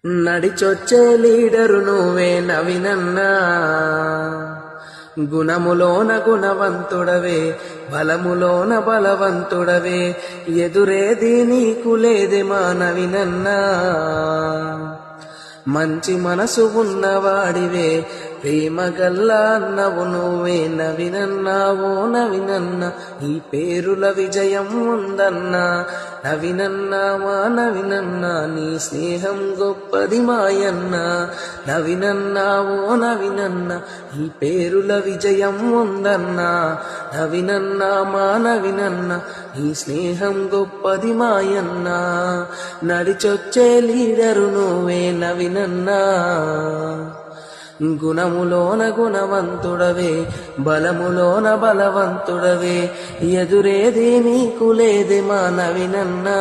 నడిచొచ్చే leader నువ్వే నవీనన్నా, గుణములోన గుణవంతుడవే, బలములోన బలవంతుడవే, ఎదురేది నీకు లేదే మా నవీనన్నా. మంచి మనసు ఉన్నవాడివే, ప్రేమగల్లా అన్నవు నువ్వే నవీనన్నా. ఓ నవీనన్నా, ఈ పేరుల విజయం ఉందన్నా. నవీనన్నా మా నవీనన్నా, నీ స్నేహం గొప్పది మాయన్నా. నవీనన్నా ఓ నవీనన్నా, ఈ పేరుల విజయం ఉందన్నా. నవీనన్నా మా నవీనన్నా, నీ స్నేహం గొప్పది మాయన్నా. నడిచొచ్చే లీడరు నువ్వే నవీనన్నా, గుణములోన గుణవంతుడవే, బలములోన బలవంతుడవే, ఎదురేది నీకు లేదే మా నవీనన్నా.